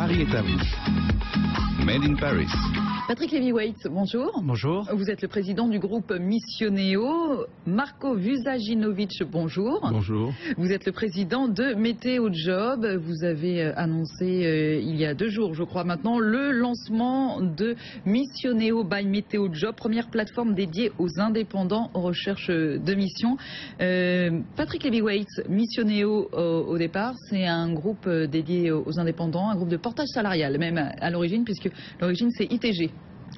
Paris est à vous. Made in Paris. Patrick Lévy-Waite, bonjour. Bonjour. Vous êtes le président du groupe Missioneo. Marko Vusajinovic, bonjour. Bonjour. Vous êtes le président de Météo Job. Vous avez annoncé il y a 2 jours, je crois maintenant, le lancement de Missioneo by Météo Job, première plateforme dédiée aux indépendants aux recherches de missions. Patrick Lévy-Waite, Missioneo au départ, c'est un groupe dédié aux indépendants, un groupe de portage salarial même à l'origine, puisque l'origine c'est ITG.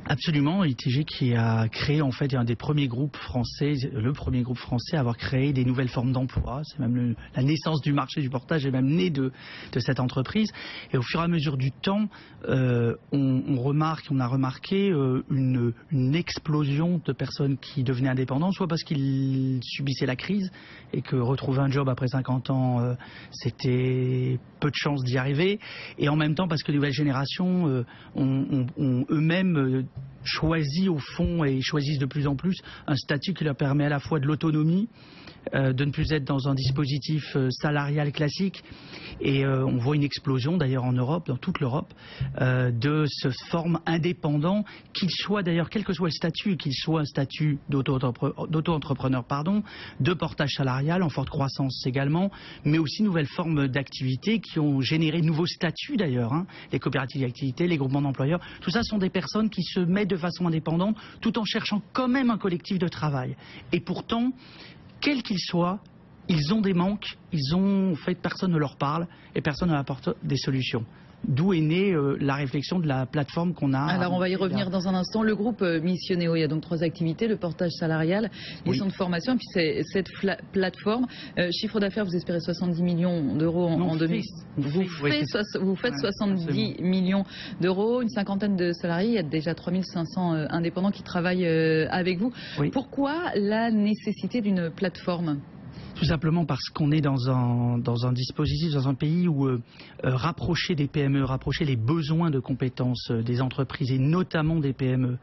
Absolument, ITG qui a créé en fait un des premiers groupes français, le premier groupe français à avoir créé des nouvelles formes d'emploi. C'est même la naissance du marché du portage est même née de cette entreprise. Et au fur et à mesure du temps, on a remarqué une explosion de personnes qui devenaient indépendantes, soit parce qu'ils subissaient la crise et que retrouver un job après 50 ans, c'était peu de chances d'y arriver, et en même temps parce que les nouvelles générations ont eux-mêmes choisi au fond et choisissent de plus en plus un statut qui leur permet à la fois de l'autonomie, de ne plus être dans un dispositif salarial classique, et on voit une explosion d'ailleurs en Europe, dans toute l'Europe, de ce forme indépendant, qu'il soit d'ailleurs, quel que soit le statut, qu'il soit un statut d'auto-entrepreneur, de portage salarial en forte croissance également, mais aussi nouvelles formes d'activités qui ont généré de nouveaux statuts d'ailleurs, les coopératives d'activité, les groupements d'employeurs, tout ça sont des personnes qui se mettent de façon indépendante tout en cherchant quand même un collectif de travail. Et pourtant, quels qu'ils soient, ils ont des manques, personne ne leur parle et personne ne leur apporte des solutions. D'où est née la réflexion de la plateforme qu'on a. Alors on va y revenir dans un instant. Le groupe Missioneo, il y a donc 3 activités, le portage salarial, les centres de formation, et puis cette plateforme. Chiffre d'affaires, vous espérez 70 millions d'euros en 2000. Vous faites 70 millions d'euros, une cinquantaine de salariés, il y a déjà 3500 indépendants qui travaillent avec vous. Oui. Pourquoi la nécessité d'une plateforme ? Tout simplement parce qu'on est dans un dispositif, dans un pays où rapprocher des PME, rapprocher les besoins de compétences des entreprises et notamment des PME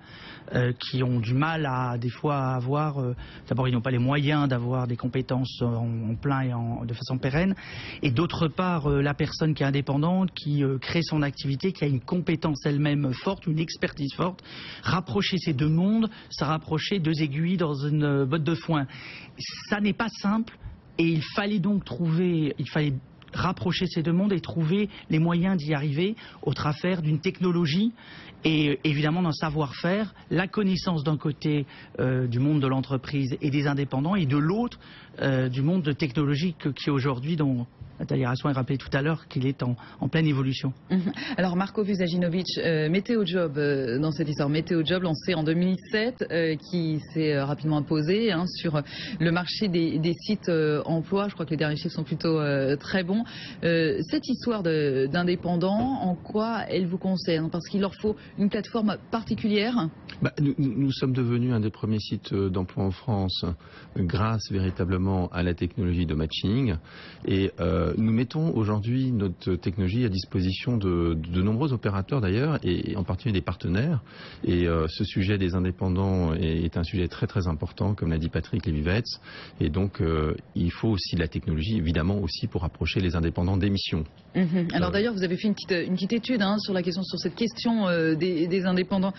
qui ont du mal des fois à avoir, d'abord ils n'ont pas les moyens d'avoir des compétences en plein et de façon pérenne, et d'autre part la personne qui est indépendante, qui crée son activité, qui a une compétence elle-même forte, une expertise forte, rapprocher ces deux mondes, ça rapprocher 2 aiguilles dans une botte de foin. Ça n'est pas simple. Et il fallait rapprocher ces 2 mondes et trouver les moyens d'y arriver au travers d'une technologie et évidemment d'un savoir-faire, la connaissance d'un côté du monde de l'entreprise et des indépendants, et de l'autre du monde technologique qui aujourd'hui, dont Nathalie Rasson a rappelé tout à l'heure, qu'il est en pleine évolution. Alors Marko Vusajinovic, Météo Job dans cette histoire, Météo Job lancé en 2007, qui s'est rapidement imposé sur le marché des sites emploi. Je crois que les derniers chiffres sont plutôt très bons. Cette histoire d'indépendants, en quoi elle vous concerne? Parce qu'il leur faut une plateforme particulière. Nous sommes devenus un des premiers sites d'emploi en France grâce véritablement à la technologie de matching, et nous mettons aujourd'hui notre technologie à disposition de nombreux opérateurs d'ailleurs, et en particulier des partenaires, et ce sujet des indépendants est un sujet très très important, comme l'a dit Patrick Lévy-Waite, et donc il faut aussi de la technologie évidemment aussi pour approcher les indépendants des missions. Alors d'ailleurs vous avez fait une petite étude sur cette question des indépendants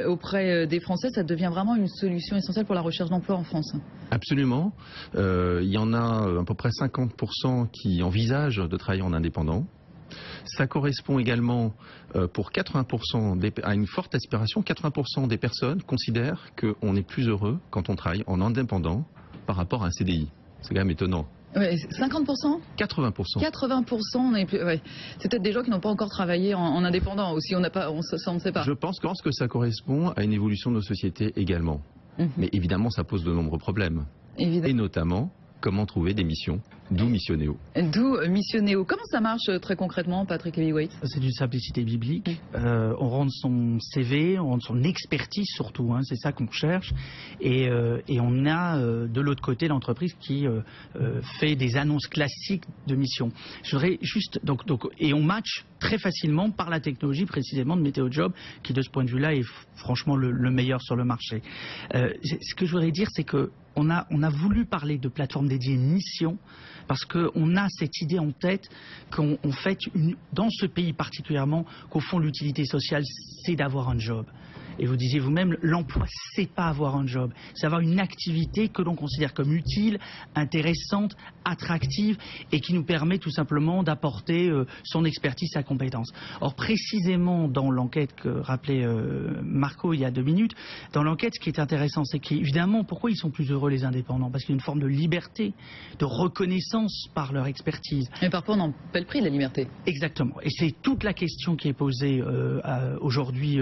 auprès des Français. Ça devient vraiment une solution essentielle pour la recherche d'emploi en France. Absolument. Il y en a à peu près 50% qui envisagent de travailler en indépendant. Ça correspond également pour 80% à une forte aspiration. 80% des personnes considèrent qu'on est plus heureux quand on travaille en indépendant par rapport à un CDI. C'est quand même étonnant. Ouais, 50% 80%. 80%, ouais. C'est peut-être des gens qui n'ont pas encore travaillé en indépendant aussi, on ne sait pas. Je pense que ça correspond à une évolution de nos sociétés également. Mais évidemment, ça pose de nombreux problèmes. Et notamment, comment trouver des missions, d'où Missioneo. D'où Missioneo. Comment ça marche très concrètement, Patrick Lévy-Waite? C'est d'une simplicité biblique. On rentre son CV, on rentre son expertise surtout, c'est ça qu'on cherche. Et on a de l'autre côté l'entreprise qui fait des annonces classiques de missions. Je voudrais juste et on match très facilement par la technologie précisément de Météo Job, qui de ce point de vue-là est franchement le meilleur sur le marché. Ce que je voudrais dire, c'est que on a voulu parler de plateforme dédiée mission parce qu'on a cette idée en tête qu'on fait, dans ce pays particulièrement, qu'au fond l'utilité sociale, c'est d'avoir un job. Et vous disiez vous-même, l'emploi, c'est pas avoir un job, c'est avoir une activité que l'on considère comme utile, intéressante, attractive et qui nous permet tout simplement d'apporter son expertise, sa compétence. Or, précisément dans l'enquête que rappelait Marco il y a 2 minutes, dans l'enquête, ce qui est intéressant, c'est qu'évidemment, pourquoi ils sont plus heureux les indépendants? Parce qu'il y a une forme de liberté, de reconnaissance par leur expertise. Mais parfois, on en paie le prix, la liberté. Exactement. Et c'est toute la question qui est posée aujourd'hui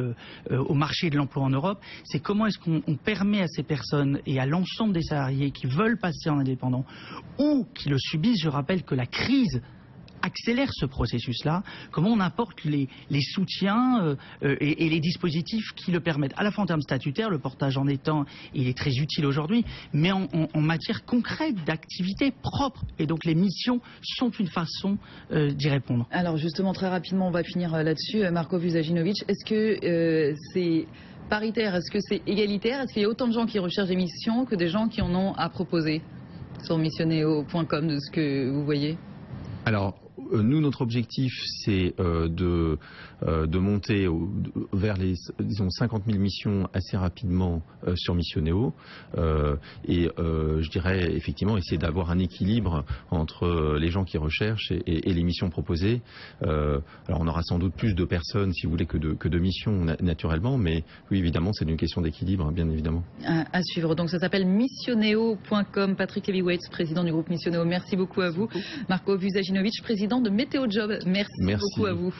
au marché de l'emploi en Europe, c'est comment est-ce qu'on permet à ces personnes et à l'ensemble des salariés qui veulent passer en indépendant ou qui le subissent, je rappelle que la crise accélère ce processus-là, comment on apporte les soutiens et les dispositifs qui le permettent, à la fois en termes statutaires, le portage en étant, il est très utile aujourd'hui, mais en matière concrète d'activité propre. Et donc les missions sont une façon d'y répondre. Alors justement, très rapidement, on va finir là-dessus. Marko Vujasinovic, est-ce que c'est paritaire, est-ce que c'est égalitaire? Est-ce qu'il y a autant de gens qui recherchent des missions que des gens qui en ont à proposer sur missioneo.com de ce que vous voyez? Alors, nous, notre objectif, c'est de monter vers les, disons, 50 000 missions assez rapidement sur Missioneo. Et je dirais, effectivement, essayer d'avoir un équilibre entre les gens qui recherchent et les missions proposées. Alors, on aura sans doute plus de personnes, si vous voulez, que de missions, naturellement. Mais oui, évidemment, c'est une question d'équilibre, hein, bien évidemment. À suivre. Donc, ça s'appelle missioneo.com. Patrick Heavyweights, président du groupe Missioneo. Merci beaucoup à vous. Marko Vujasinovic, président de Météo Job. Merci beaucoup à vous.